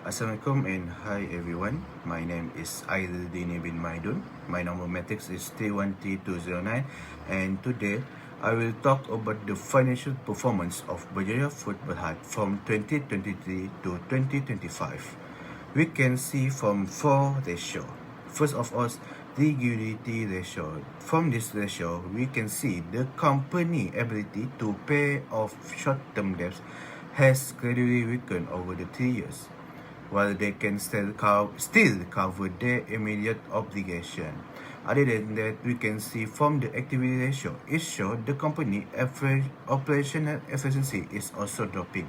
Assalamualaikum and hi everyone. My name is Aizuddin bin Maidun. My number matrix is 313209 and today I will talk about the financial performance of Berjaya Food Berhad from 2023 to 2025. We can see from four ratios. First of all, liquidity ratio. From this ratio, we can see the company ability to pay off short-term debts has gradually weakened over the 3 years while they can still cover their immediate obligation. Other than that, we can see from the activity ratio, it shows the company operational efficiency is also dropping.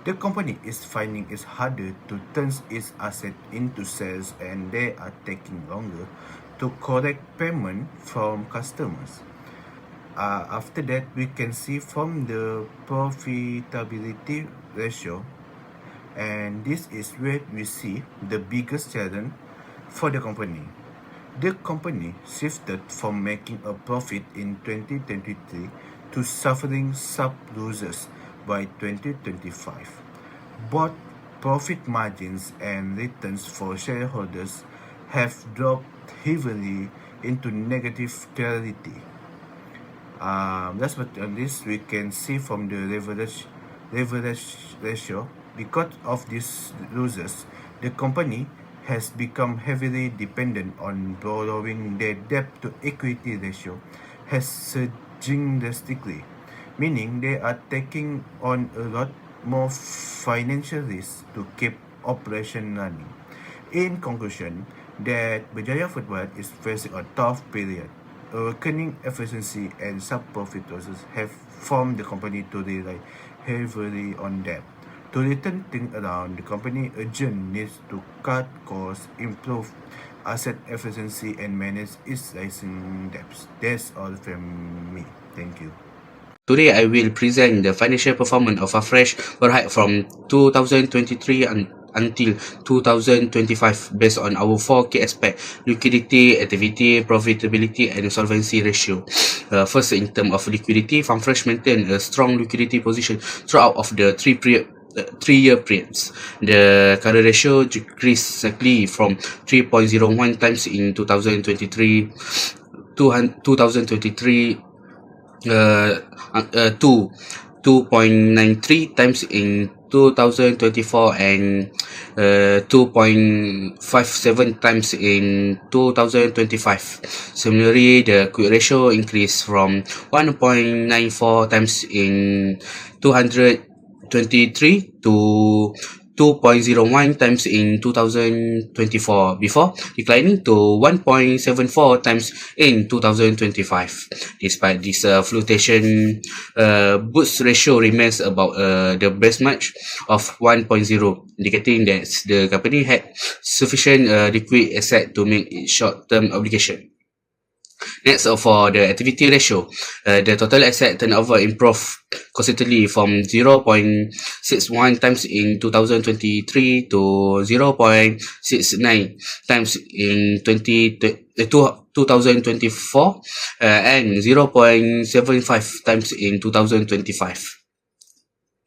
The company is finding it harder to turn its asset into sales and they are taking longer to collect payment from customers. After that, we can see from the profitability ratio, and this is where we see the biggest challenge for the company. The company shifted from making a profit in 2023 to suffering sub-losses by 2025. Both profit margins and returns for shareholders have dropped heavily into negative territory. That's what on this we can see from the leverage ratio. Because of these losses, the company has become heavily dependent on borrowing. Their debt to equity ratio has surging drastically, meaning they are taking on a lot more financial risk to keep operation running. In conclusion, that Berjaya Footwear is facing a tough period. A weakening efficiency and sub-profit losses have formed the company to rely heavily on debt. To return things around, the company urgently needs to cut costs, improve asset efficiency, and manage its rising debts. That's all from me. Thank you. Today, I will present the financial performance of Afresh Berhad from 2023 until 2025 based on our 4 key aspects: liquidity, activity, profitability, and solvency ratio. First, in terms of liquidity, Farmfresh maintained a strong liquidity position throughout of the 3-year periods. The current ratio decreased slightly from 3.01 times in 2023 to 2.93 times in 2024 and 2.57 times in 2025. Similarly, the quick ratio increased from 1.94 times in 223 to 2.01 times in 2024 before declining to 1.74 times in 2025. Despite this fluctuation, boost ratio remains about the best match of 1.0, indicating that the company had sufficient liquid asset to meet its short-term obligation. Next, for the activity ratio, the total asset turnover improved constantly from 0.61 times in 2023 to 0.69 times in 2024 and 0.75 times in 2025.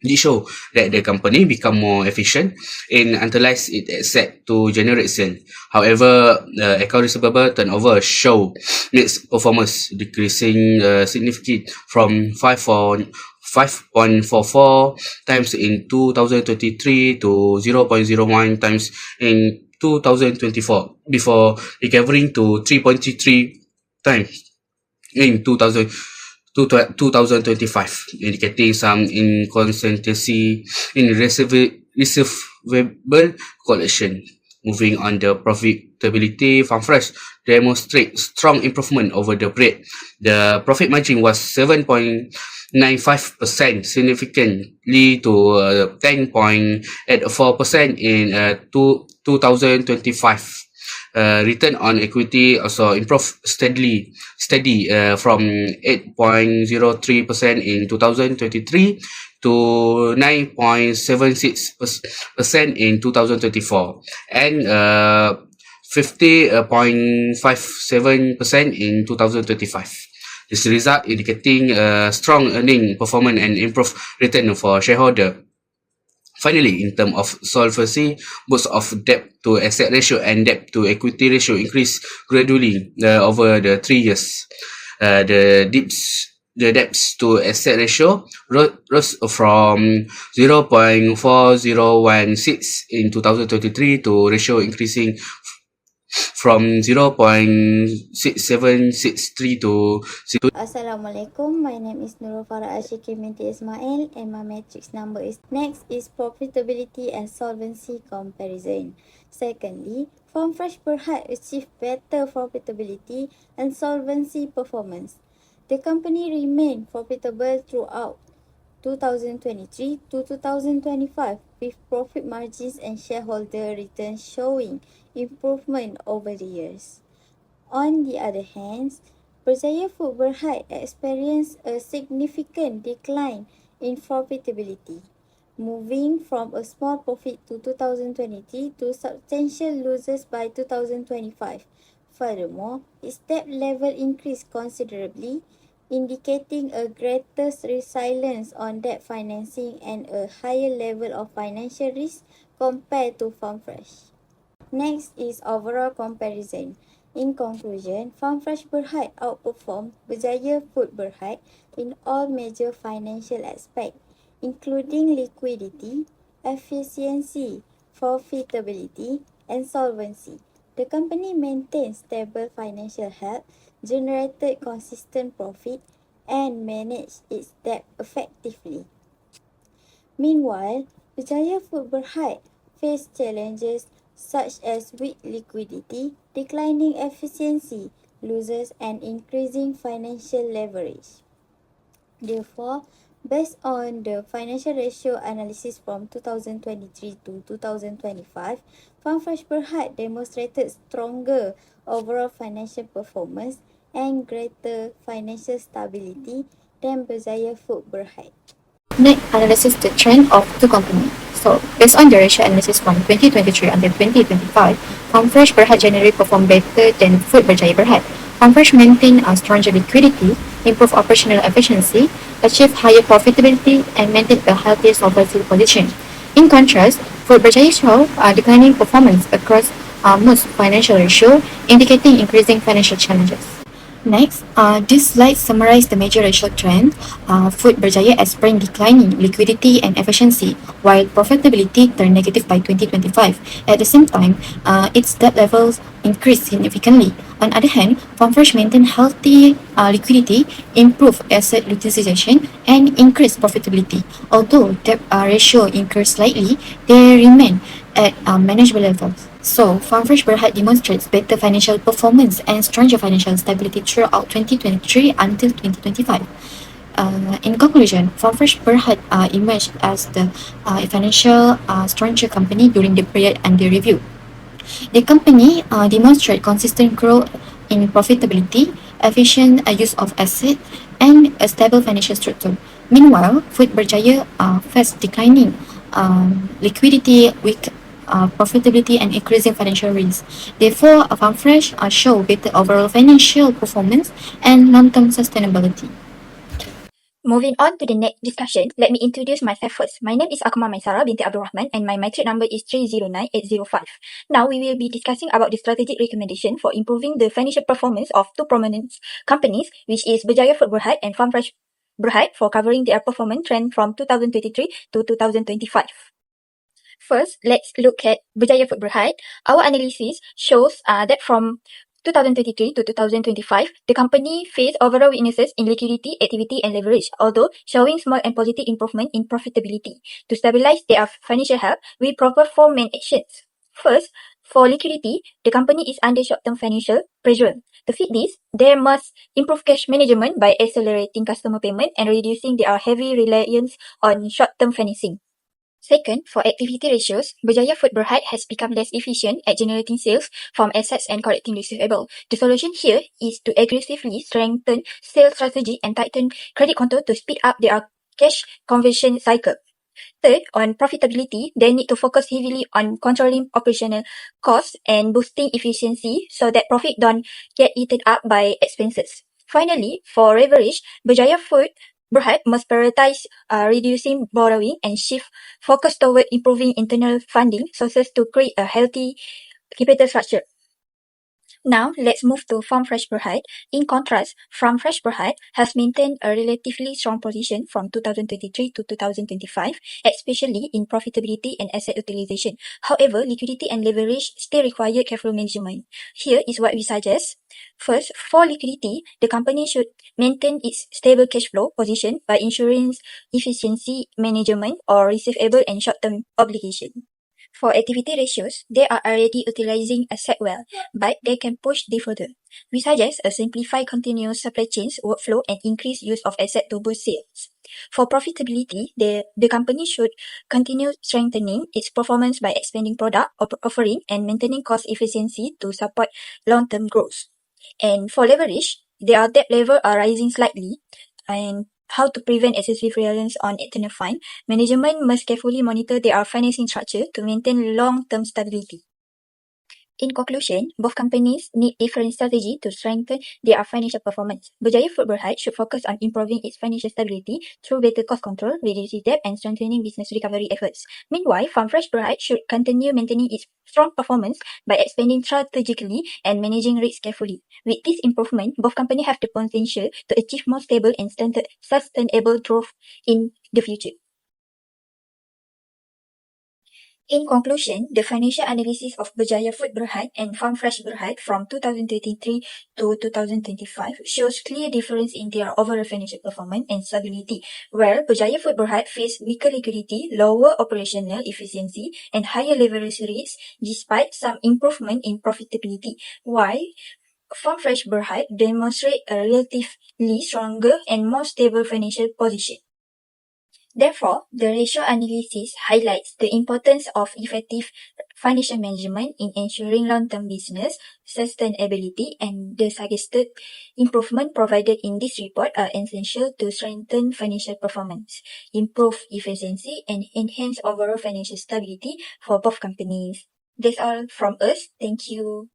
This shows that the company become more efficient in utilize its asset to generate sale. However, account receivable turnover show its performance decreasing significantly from 5.44 times in 2023 to 0.01 times in 2024 before recovering to 3.33 times in 2025, indicating some inconsistency in receivable collection. Moving on the profitability, Farmfresh demonstrates strong improvement over the period. The profit margin was 7.95%, significantly to 10.84% in 2025. Return on equity also improved steady from 8.03% in 2023 to 9.76% in 2024 and 50.57% in 2025. This result indicating strong earning performance and improved return for shareholder. Finally, in terms of solvency, both of debt to asset ratio and debt to equity ratio increase gradually over the 3 years. The debts to asset ratio rose from 0.4016 in 2023 to ratio increasing from 0.6763 to Assalamualaikum. My name is Nurul Farah Ashiki binti Ismail and my matrix number is next is profitability and solvency comparison. Secondly, Farm Fresh Berhad achieved better profitability and solvency performance. The company remained profitable throughout 2023 to 2025 with profit margins and shareholder returns showing improvement over the years. On the other hand, Berjaya Food Berhad experienced a significant decline in profitability, moving from a small profit to 2023 to substantial losses by 2025. Furthermore, its debt level increased considerably, indicating a greater resilience on debt financing and a higher level of financial risk compared to Farm Fresh. Next is overall comparison. In conclusion, Farm Fresh Berhad outperformed Berjaya Food Berhad in all major financial aspects, including liquidity, efficiency, profitability, and solvency. The company maintained stable financial health, generated consistent profit, and managed its debt effectively. Meanwhile, Berjaya Food Berhad faced challenges such as weak liquidity, declining efficiency, losses, and increasing financial leverage. Therefore, based on the financial ratio analysis from 2023 to 2025, Farm Fresh Berhad demonstrated stronger overall financial performance and greater financial stability than Berjaya Food Berhad. Next, analysis the trend of two companies. So, based on the ratio analysis from 2023 until 2025, Farm Fresh Berhad generally performed better than Food Berjaya Berhad. Farm Fresh maintained a stronger liquidity, improved operational efficiency, achieved higher profitability, and maintained a healthier solvency position. In contrast, Food Berjaya showed declining performance across most financial ratios, indicating increasing financial challenges. Next, this slide summarizes the major ratio trend. Food Berjaya experienced declining liquidity and efficiency, while profitability turned negative by 2025. At the same time, its debt levels increased significantly. On the other hand, Farm Fresh maintained healthy liquidity, improved asset utilization, and increased profitability. Although debt ratio increased slightly, they remain at manageable levels. So, Farm Fresh Berhad demonstrates better financial performance and stronger financial stability throughout 2023 until 2025. In conclusion, Farm Fresh Berhad emerged as the financial stronger company during the period under review. The company demonstrates consistent growth in profitability, efficient use of assets, and a stable financial structure. Meanwhile, Food Berjaya faced declining liquidity, weak profitability, and increasing financial risk. Therefore, Farm Fresh show better overall financial performance and long-term sustainability. Moving on to the next discussion, let me introduce myself first. My name is Akmal Maisara binti Abdul Rahman and my matric number is 309805. Now we will be discussing about the strategic recommendation for improving the financial performance of two prominent companies, which is Berjaya Food Berhad and Farm Fresh Berhad, for covering their performance trend from 2023 to 2025. First, let's look at Berjaya Food Berhad. Our analysis shows that from 2023 to 2025, the company faced overall weaknesses in liquidity, activity, and leverage, although showing small and positive improvement in profitability. To stabilize their financial health, we propose four main actions. First, for liquidity, the company is under short-term financial pressure. To fit this, they must improve cash management by accelerating customer payment and reducing their heavy reliance on short-term financing. Second, for activity ratios, Berjaya Food Berhad has become less efficient at generating sales from assets and collecting receivables. The solution here is to aggressively strengthen sales strategy and tighten credit control to speed up their cash conversion cycle. Third, on profitability, they need to focus heavily on controlling operational costs and boosting efficiency so that profit don't get eaten up by expenses. Finally, for leverage, Berjaya Food Berhad must prioritize reducing borrowing and shift focus toward improving internal funding sources to create a healthy capital structure. Now, let's move to Farm Fresh Berhad. In contrast, Farm Fresh Berhad has maintained a relatively strong position from 2023 to 2025, especially in profitability and asset utilization. However, liquidity and leverage still require careful management. Here is what we suggest. First, for liquidity, the company should maintain its stable cash flow position by ensuring efficiency management or receivable and short-term obligation. For activity ratios, they are already utilizing asset well, but they can push this further. We suggest a simplified continuous supply chains workflow and increased use of asset to boost sales. For profitability, the company should continue strengthening its performance by expanding product offering and maintaining cost efficiency to support long-term growth. And for leverage, their debt level are rising slightly, and how to prevent excessive reliance on external fund, management must carefully monitor their financing structure to maintain long-term stability. In conclusion, both companies need different strategy to strengthen their financial performance. Berjaya Food Berhad should focus on improving its financial stability through better cost control, reducing debt, and strengthening business recovery efforts. Meanwhile, Farm Fresh Berhad should continue maintaining its strong performance by expanding strategically and managing risks carefully. With this improvement, both companies have the potential to achieve more stable and sustainable growth in the future. In conclusion, the financial analysis of Berjaya Food Berhad and Farm Fresh Berhad from 2023 to 2025 shows clear difference in their overall financial performance and stability, where Berjaya Food Berhad faced weaker liquidity, lower operational efficiency, and higher leverage rates despite some improvement in profitability, while Farm Fresh Berhad demonstrate a relatively stronger and more stable financial position. Therefore, the ratio analysis highlights the importance of effective financial management in ensuring long-term business sustainability, and the suggested improvement provided in this report are essential to strengthen financial performance, improve efficiency, and enhance overall financial stability for both companies. That's all from us. Thank you.